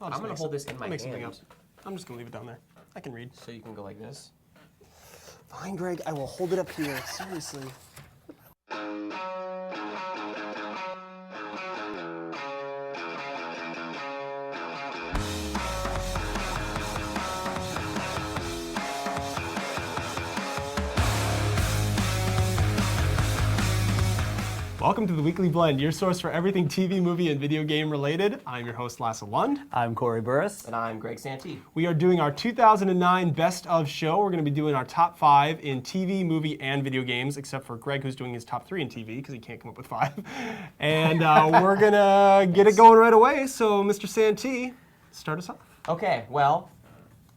I'm going to hold this in my make something up. hand I'm just going to leave it down there. I can read. so you can go like this. Fine, Greg. I will hold it up here. Seriously. Welcome to the Weekly Blend, your source for everything TV, movie, and video game related. I'm your host, Lasse Lund. I'm Corey Burris. And I'm Greg Santee. We are doing our 2009 Best of show. We're going to be doing our top 5 in TV, movie, and video games, except for Greg, who's doing his top 3 in TV because he can't come up with 5. And we're going to get it going right away. So, Mr. Santee, start us off. Okay, well,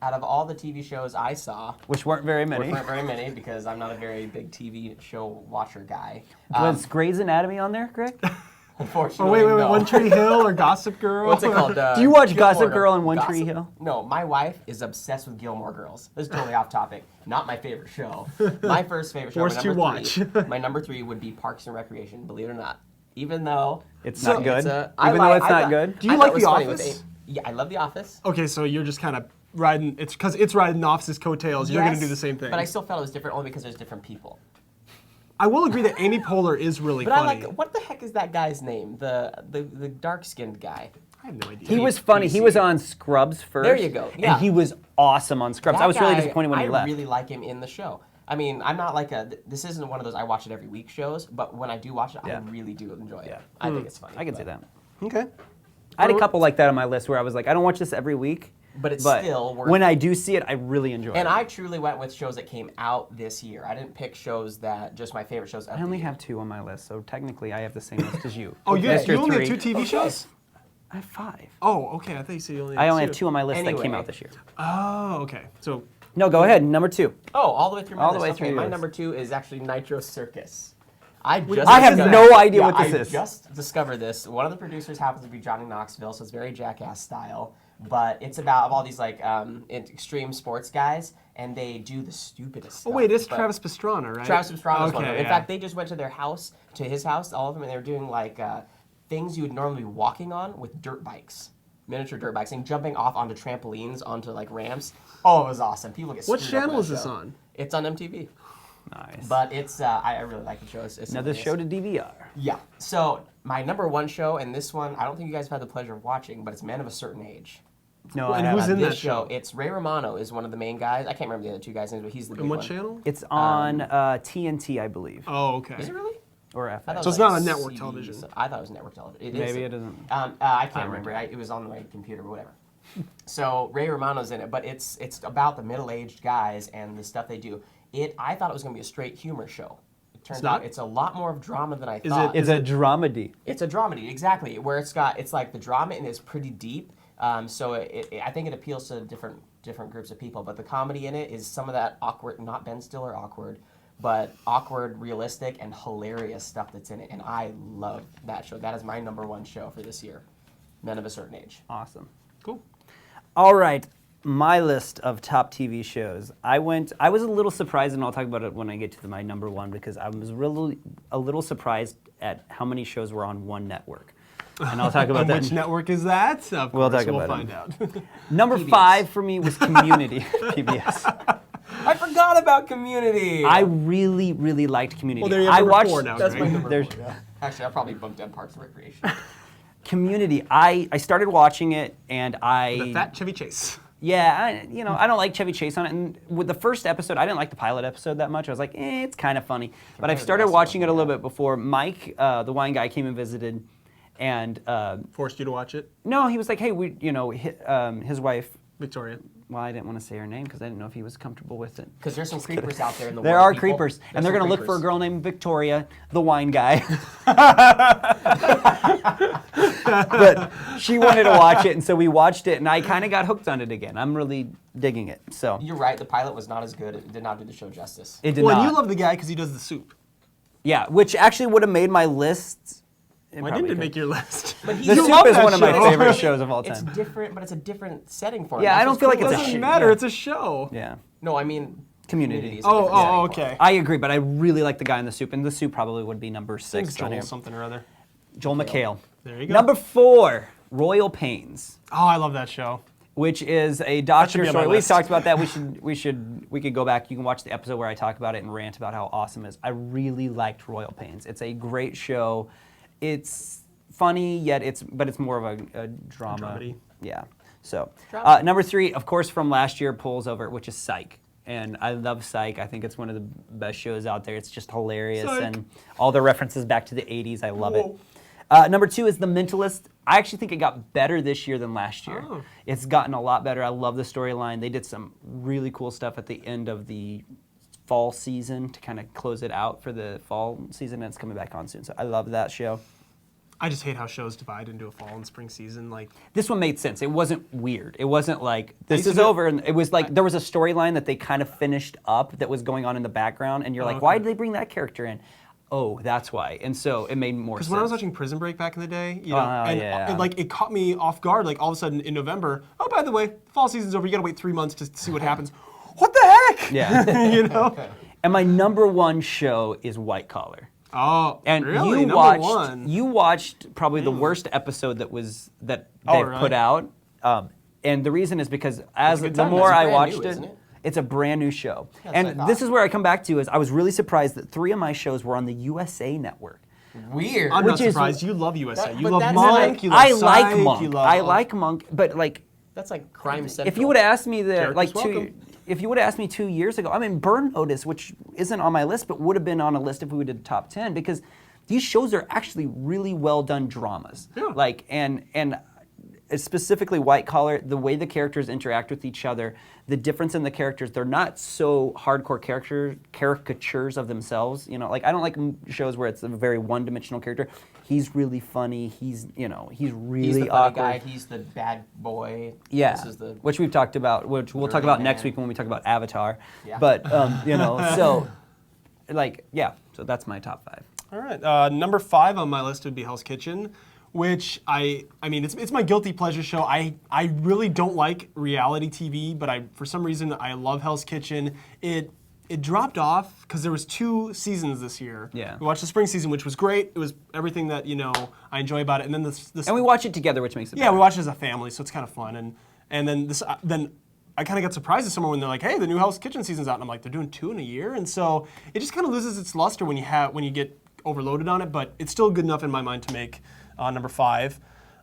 out of all the TV shows I saw, Which weren't very many. which weren't very many because I'm not a very big TV show watcher guy. Was Grey's Anatomy on there, Greg? Unfortunately, Oh, wait, no. One Tree Hill or Gossip Girl? What's it called? Do you watch Gilmore Gossip Girl and One Gossip- Tree Hill? No, my wife is obsessed with Gilmore Girls. This is totally off topic. Not my favorite show. My first favorite show, Forced my to number watch. 3, my number 3 would be Parks and Recreation, believe it or not. Even though It's not good. it's Even though it's not good? Do you I like thought it The was funny with Office? Yeah, I love The Office. Okay, so you're just kind of riding, it's because it's riding the Office's coattails. You're going to Yes, do the same thing. But I still felt it was different only because there's different people. I will agree that Amy Poehler is really But funny. I like, what the heck is that guy's name? The dark-skinned guy. I have no idea. He was funny. He was on Scrubs first. There you go, yeah. And he was awesome on Scrubs. I That was really guy, disappointed when he left. I really like him in the show. I mean, I'm not like this isn't one of those I watch it every week shows, but when I do watch it, Yeah. I really do enjoy it. Yeah. I think it's funny. I can but- say that. Okay. I had a couple like that on my list where I was like, I don't watch this every week. But it's still worth when I do see it, I really enjoy And it. I truly went with shows that came out this year. I didn't pick shows that just my favorite shows. I only have 2 on my list, so technically I have the same list as you. Oh, Mr. you only have 2 3. TV shows? I have 5. Oh, okay. I thought you said you only I had only have 2 on my list that came Anyway. out this year. Oh, okay. So, No, go ahead. Number 2. Oh, all the way through my All the list. way Okay, through my yours. number 2 is actually Nitro Circus. I just I have discovered- no idea what this I is. just discovered this. One of the producers happens to be Johnny Knoxville, so it's very Jackass style. But it's about all these like extreme sports guys, and they do the stupidest stuff. oh wait, it's But Travis Pastrana, right? Travis Pastrana is one of them. In yeah. fact, they just went to their house, to his house, all of them, and they were doing like things you would normally be walking on with dirt bikes, miniature dirt bikes, and jumping off onto trampolines, onto like ramps. Oh, it was awesome. People get What screwed up channel in is that this show. on? It's on MTV. Nice. But it's I really like the show. It's Another hilarious. show to DVR. Yeah. So my number 1 show, and this one I don't think you guys have had the pleasure of watching, but it's Men of a Certain Age. No, Well, I and haven't. who's in This that show? It's Ray Romano is one of the main guys. I can't remember the other 2 guys' names, but he's the big And what one. channel? It's on TNT, I believe, Oh, okay. Is it really? or I thought FX. it So was it's not like on network CBS. television. I thought it was network television. It is. Maybe it isn't. I can't remember. It was on my computer, but whatever. So Ray Romano's in it, but it's about the middle-aged guys and the stuff they do. I thought it was going to be a straight humor show. It turns not? out it's a lot more of drama than I it- thought. It's a dramedy. It's a dramedy, exactly, where it's like the drama and it's pretty deep. So I think it appeals to different groups of people. But the comedy in it is some of that awkward, not Ben Stiller awkward, but awkward, realistic, and hilarious stuff that's in it. And I love that show. That is my number 1 show for this year. Men of a Certain Age. Awesome. Cool. All right, my list of top TV shows. I was a little surprised, and I'll talk about it when I get to my number 1, because I was really a little surprised at how many shows were on one network. And I'll talk about And that. which network is that? Of We'll course, talk we'll about find it. out. Number PBS. 5 for me was Community, PBS. I forgot about Community. I really, really liked Community. Well, there you have I number watched 4 now, That's Greg. my number There's- 1. Yeah. Actually, I probably bumped down Parks and Recreation. Community. I started watching it, and The Fat Chevy Chase. Yeah, I don't like Chevy Chase on it. And with the first episode, I didn't like the pilot episode that much. I was like, it's kind of funny. But I've to the started rest of watching them, it a little bit before. Mike, the wine guy, came and visited, and Forced you to watch it? no, he was like, hey, his wife. Victoria. Well, I didn't want to say her name because I didn't know if he was comfortable with it. Because there's some creepers out there in the There world. are people. creepers, and There's they're some going to look for a creepers. girl named Victoria, the wine guy. But she wanted to watch it, and so we watched it, and I kind of got hooked on it again. I'm really digging it. So You're right. The pilot was not as good. It did not do the show justice. it did Well, not. and you love the guy because he does the soup. Yeah, which actually would have made my list. Why didn't it make your list? But he- The You Soup love is that one of my show. favorite shows of all It's time. different, but it's a different setting for it. Yeah, That's I don't what's feel like cool it's It a about doesn't it. matter. yeah. It's a show. Yeah. No, I mean Community. is a different setting for okay. it. I agree, but I really like the guy in The Soup, and The Soup probably would be number It's 6 on Joel here. something or other. Joel McHale. There you go. Number 4 Royal Pains, Oh, I love that show. which is a should doctor be on my story. We've list. talked about that. We could go back. You can watch the episode where I talk about it and rant about how awesome it is. I really liked Royal Pains. It's a great show. It's funny, yet it's more of a drama. dramedy. Yeah. So Drama. number 3, of course, from last year pulls over, which is Psych. And I love Psych. I think it's one of the best shows out there. It's just hilarious, Psych. and all the references back to the 80s. I love Whoa. it. Number 2 is The Mentalist. I actually think it got better this year than last year. Oh. It's gotten a lot better. I love the storyline. They did some really cool stuff at the end of the fall season to kind of close it out for the fall season, and it's coming back on soon. So I love that show. I just hate how shows divide into a fall and spring season. Like, This one made sense. It wasn't weird. It wasn't like, this used to is do- over. And it was like, there was a storyline that they kind of finished up that was going on in the background, and you're like, okay. why did they bring that character in? Oh, that's why. And so it made more sense. because when I was watching Prison Break back in the day, you know, Oh, and yeah. it caught me off guard. Like all of a sudden in November, oh, by the way, fall season's over. You gotta wait 3 months to see what happens. What the heck? Yeah. You know. And my number 1 show is White Collar. Oh, And really? you Number watched one. you watched probably the worst episode that Oh, they've really? put out. And the reason is because as a good the time. more It's I brand watched new, it, isn't it? it's a brand new show. That's what I And thought. this is where I come back to is I was really surprised that 3 of my shows were on the USA Network. Weird. I'm not which is- surprised. You love USA. That- you but love that's Monk. like- you love I like Psych, Monk. You love I like Monk, but like That's like crime central. if you would have asked me Characters like welcome. if you would have asked me 2 years ago, I mean Burn Notice, which isn't on my list, but would have been on a list if we did top 10 because these shows are actually really well done dramas. Yeah. Like and specifically White Collar, the way the characters interact with each other, the difference in the characters, they're not so hardcore caricatures of themselves. You know, like I don't like shows where it's a very one-dimensional character. He's really funny. He's really He's the funny awkward. guy. He's the bad boy. Yeah, This is the which we've talked about, which we'll talk Dirty about next man. week when we talk about Avatar. Yeah. But so like so that's my top 5. All right. Number 5 on my list would be Hell's Kitchen, which I mean, it's my guilty pleasure show. I really don't like reality TV, but for some reason I love Hell's Kitchen. It dropped off because there was 2 seasons this year. Yeah. We watched the spring season, which was great. It was everything that I enjoy about it. And then this And we watch it together, which makes it yeah, better. we watched it as a family, so it's kind of fun. And then then I kind of got surprised this summer when they're like, "Hey, the new Hell's Kitchen season's out," and I'm like, "They're doing 2 in a year," and so it just kind of loses its luster when you get overloaded on it. But it's still good enough in my mind to make number 5.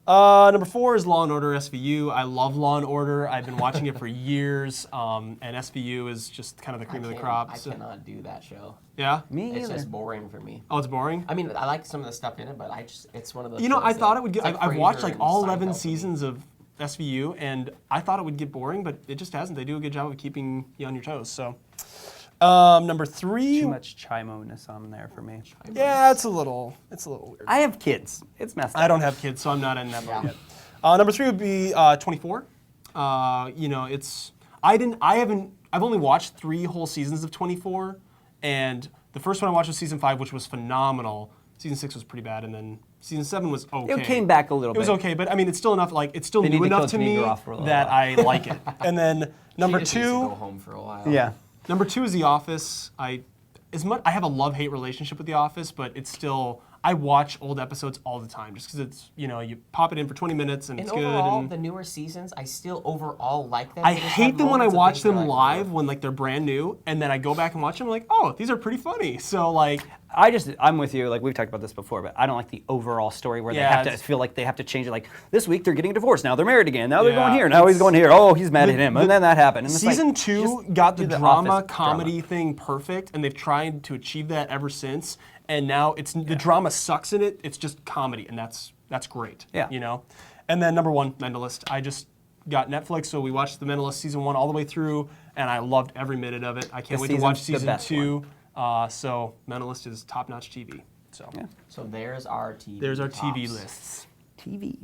Number 4 is Law and Order SVU. I love Law and Order. I've been watching it for years, and SVU is just kind of the cream of the crop. I So- cannot do that show. yeah. Me It's either. just boring for me. Oh, it's boring. I mean, I like some of the stuff in it, but it's one of those. You know, shows I thought that- it would get. it's like I've watched Frasier like and all Seinfeld 11 to me. seasons of SVU, and I thought it would get boring, but it just hasn't. They do a good job of keeping you on your toes. So, number 3. Too much chimo-ness on there for me. Yeah, it's a little weird. I have kids. It's messed up. I don't have kids, so I'm not in that boat Yeah. yet. Number 3 would be 24. I've only watched 3 whole seasons of 24, and the first one I watched was season 5, which was phenomenal. Season 6 was pretty bad, and then season 7 was okay. It came back a little It was bit. okay, but I mean, it's still enough. Like, it's still They new need to enough kill to Jimmy me Garoppolo. that I like it. And then number She just needs to 2. go home for a while. Yeah. Number 2 is The Office. I have a love-hate relationship with The Office, but it's still, I watch old episodes all the time just because it's, you pop it in for 20 minutes and And it's good. overall, And the newer seasons, I still overall like them. I They just hate have them when I moments of watch things them that I live love. when like they're brand new, and then I go back and watch them like, oh, these are pretty funny. So like, I'm with you. Like we've talked about this before, but I don't like the overall story where Yeah, they have to it's- feel like they have to change it. Like this week they're getting divorced. Now they're married again. Now they're Yeah, going here. Now he's going here. Oh, he's mad at him. And then that happened. And it's like, season 2 just got the do drama Office comedy drama. thing perfect, and they've tried to achieve that ever since. And now the drama sucks in it. It's just comedy, and that's great. Yeah. And then number 1, Mentalist. I just got Netflix, so we watched The Mentalist season 1 all the way through, and I loved every minute of it. I can't This wait to watch season's the season best 2. So Mentalist is top-notch TV. So Yeah. So there's our TV. there's our TV tops. lists. TV.